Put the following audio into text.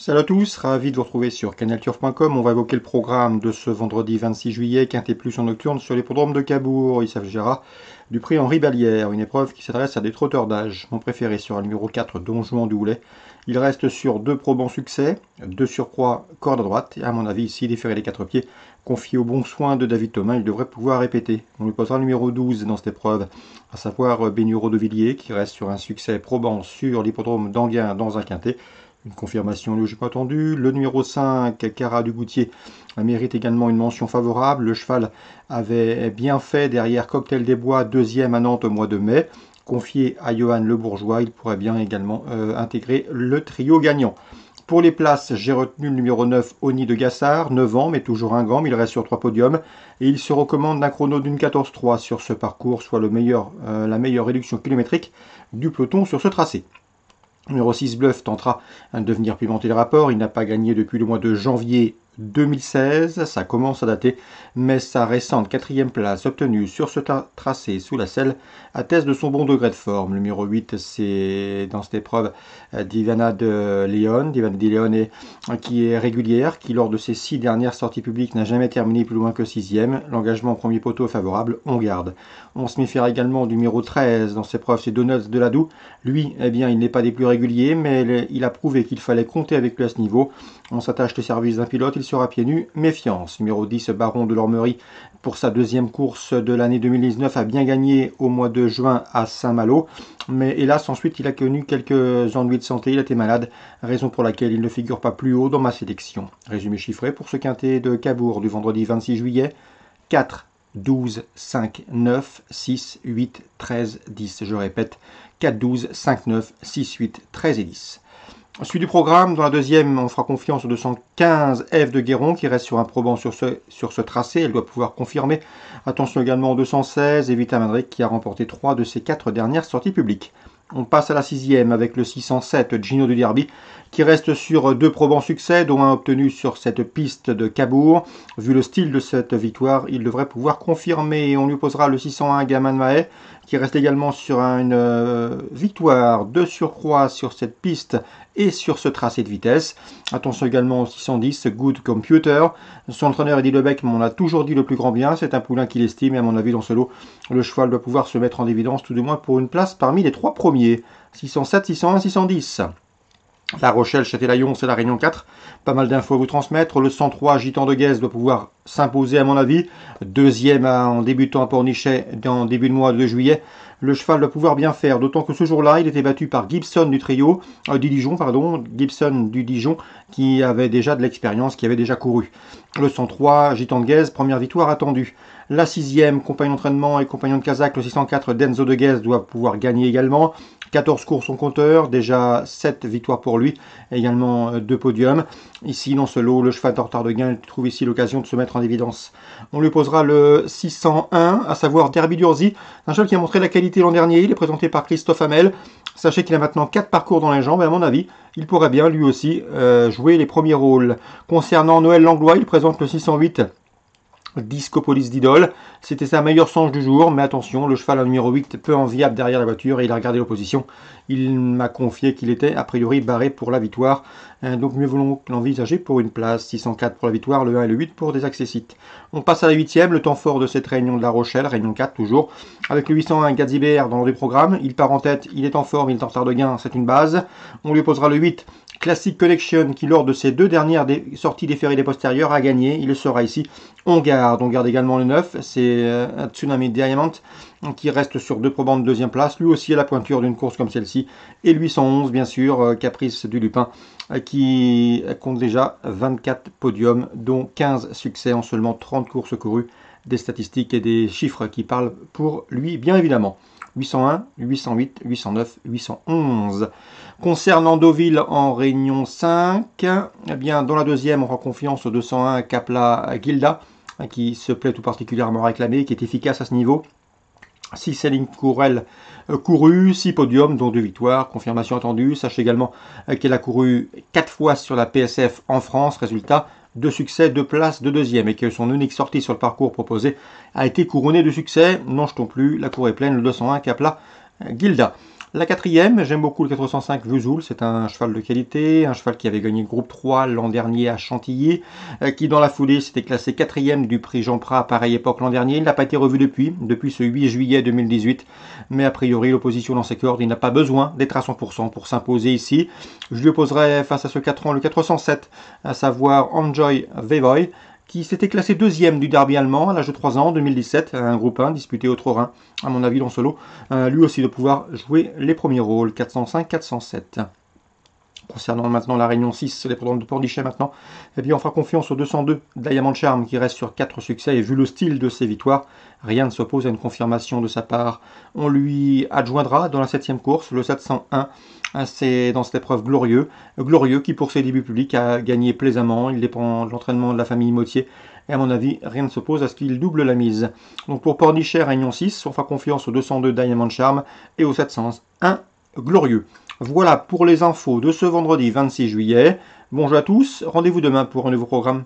Salut à tous, ravi de vous retrouver sur canalturf.com. On va évoquer le programme de ce vendredi 26 juillet, Quintet Plus en nocturne sur l'hippodrome de Cabourg. Il s'agira du prix Henri Ballière, une épreuve qui s'adresse à des trotteurs d'âge. Mon préféré sera le numéro 4, Don Juan Doulet. Il reste sur 2 probants succès, 2 surcroît, corde à droite. Et à mon avis, s'il déférait les 4 pieds, confié aux bons soins de David Thomas, il devrait pouvoir répéter. On lui posera le numéro 12 dans cette épreuve, à savoir Bénureau de Villiers, qui reste sur un succès probant sur l'hippodrome d'Anguin dans un quintet. Une confirmation logiquement attendue. Le numéro 5, Cara du Goutier, mérite également une mention favorable. Le cheval avait bien fait derrière Cocktail des Bois, deuxième à Nantes au mois de mai. Confié à Johan Le Bourgeois, il pourrait bien également intégrer le trio gagnant. Pour les places, j'ai retenu le numéro 9, Oni de Gassard, 9 ans, mais toujours un gant, mais il reste sur 3 podiums. Et il se recommande d'un chrono d'une 14-3 sur ce parcours, soit la meilleure réduction kilométrique du peloton sur ce tracé. Numéro 6, Bluff, tentera de venir pimenter le rapport. Il n'a pas gagné depuis le mois de janvier 2016. Ça commence à dater, mais sa récente 4e place obtenue sur ce tracé sous la selle atteste de son bon degré de forme. Le numéro 8, c'est dans cette épreuve Divana de Leon. Divana de Leon qui est régulière, qui lors de ses 6 dernières sorties publiques n'a jamais terminé plus loin que 6e. L'engagement au premier poteau est favorable, on garde. On se méfiera également du numéro 13 dans cette épreuve, c'est Donuts de Ladoux. Lui, eh bien, il n'est pas des plus réguliers, mais il a prouvé qu'il fallait compter avec lui à ce niveau. On s'attache les services d'un pilote, il sera pieds nus, méfiance. Numéro 10, Baron de l'Ormerie, pour sa 2e course de l'année 2019, a bien gagné au mois de juin à Saint-Malo. Mais hélas, ensuite, il a connu quelques ennuis de santé, il a été malade, raison pour laquelle il ne figure pas plus haut dans ma sélection. Résumé chiffré pour ce quintet de Cabourg du vendredi 26 juillet, 4, 12, 5, 9, 6, 8, 13, 10. Je répète, 4, 12, 5, 9, 6, 8, 13 et 10. Suite du programme, dans la deuxième, on fera confiance au 215 F de Guéron qui reste sur un probant sur ce tracé. Elle doit pouvoir confirmer. Attention également au 216 Evita Madrid qui a remporté 3 de ses 4 dernières sorties publiques. On passe à la 6e avec le 607 Gino du Derby qui reste sur 2 probants succès, dont un obtenu sur cette piste de Cabourg. Vu le style de cette victoire, il devrait pouvoir confirmer. On lui posera le 601 Gaman Mahé qui reste également sur une victoire de surcroît sur cette piste et sur ce tracé de vitesse. Attention également au 610 Good Computer. Son entraîneur Eddie Lebec m'en a toujours dit le plus grand bien. C'est un poulain qu'il estime et à mon avis dans ce lot, le cheval doit pouvoir se mettre en évidence tout du moins pour une place parmi les 3 premiers. 607, 601, 610. La Rochelle, Châtelaillon, c'est la Réunion 4. Pas mal d'infos à vous transmettre. Le 103 Gitan de Guèze doit pouvoir s'imposer à mon avis. Deuxième en débutant à Pornichet dans début de mois de juillet. Le cheval doit pouvoir bien faire, d'autant que ce jour-là, il était battu par Gibson du trio, Gibson du Dijon, qui avait déjà de l'expérience, qui avait déjà couru. Le 103 Gitan de Guèze, première victoire attendue. La 6e, compagnon d'entraînement et compagnon de Kazakh, le 604 Denzo de Guèze doit pouvoir gagner également. 14 courses en compteur, déjà 7 victoires pour lui, également 2 podiums. Ici, dans ce lot, le cheval de retard de gain trouve ici l'occasion de se mettre en évidence. On lui posera le 601, à savoir Derby d'Urzy, un cheval qui a montré la qualité l'an dernier. Il est présenté par Christophe Hamel. Sachez qu'il a maintenant 4 parcours dans les jambes et à mon avis, il pourrait bien lui aussi jouer les premiers rôles. Concernant Noël Langlois, il présente le 608 Discopolis d'Idole. C'était sa meilleure sange du jour, mais attention, le cheval à numéro 8 peu enviable derrière la voiture et il a regardé l'opposition. Il m'a confié qu'il était a priori barré pour la victoire, donc mieux vaut l'envisager pour une place. 604 pour la victoire, le 1 et le 8 pour des accessites. On passe à la 8e, le temps fort de cette réunion de La Rochelle, réunion 4 toujours, avec le 801 Gazibert dans le programme. Il part en tête, il est en forme, il est en retard de gain, c'est une base. On lui posera le 8 Classic Collection qui lors de ses 2 dernières sorties déférées des postérieures a gagné, il le sera ici. On garde également le 9, c'est Tsunami Diamond qui reste sur 2 probants de 2e place, lui aussi à la pointure d'une course comme celle-ci. Et le 811 bien sûr, Caprice du Lupin qui compte déjà 24 podiums dont 15 succès en seulement 30 courses courues. Des statistiques et des chiffres qui parlent pour lui bien évidemment. 801, 808, 809, 811. Concernant Deauville en Réunion 5, eh bien, dans la 2e, on rend confiance au 201 Capla Gilda, qui se plaît tout particulièrement réclamé, qui est efficace à ce niveau. 6 Céline Courel couru, 6 podiums, dont 2 victoires, confirmation attendue. Sachez également qu'elle a couru 4 fois sur la PSF en France, résultat 2 succès, 2 places de 2e, et que son unique sortie sur le parcours proposé a été couronnée de succès. N'en jetons plus, la cour est pleine, le 201 Capla Gilda. La quatrième, j'aime beaucoup le 405 Vesoul, c'est un cheval de qualité, un cheval qui avait gagné le groupe 3 l'an dernier à Chantilly, qui dans la foulée s'était classé quatrième du prix Jean Prat à pareille époque l'an dernier. Il n'a pas été revu depuis ce 8 juillet 2018, mais a priori l'opposition dans ses cordes, il n'a pas besoin d'être à 100% pour s'imposer ici. Je lui opposerai face à ce 4 ans le 407, à savoir Enjoy Vevoy, qui s'était classé deuxième du derby allemand à l'âge de 3 ans en 2017, un groupe 1 disputé au Trot-Rhin, à mon avis, dans solo. Lui aussi de pouvoir jouer les premiers rôles, 405-407. Concernant maintenant la Réunion 6, les programmes de Pornichet maintenant, eh bien on fera confiance au 202 Diamond Charm qui reste sur 4 succès et vu le style de ses victoires, rien ne s'oppose à une confirmation de sa part. On lui adjoindra dans la 7e course le 701. C'est dans cette épreuve glorieux qui pour ses débuts publics a gagné plaisamment. Il dépend de l'entraînement de la famille Motier. Et à mon avis, rien ne s'oppose à ce qu'il double la mise. Donc pour Pornichet, Réunion 6, on fera confiance au 202 Diamond Charm et au 701 glorieux. Voilà pour les infos de ce vendredi 26 juillet. Bonjour à tous, rendez-vous demain pour un nouveau programme.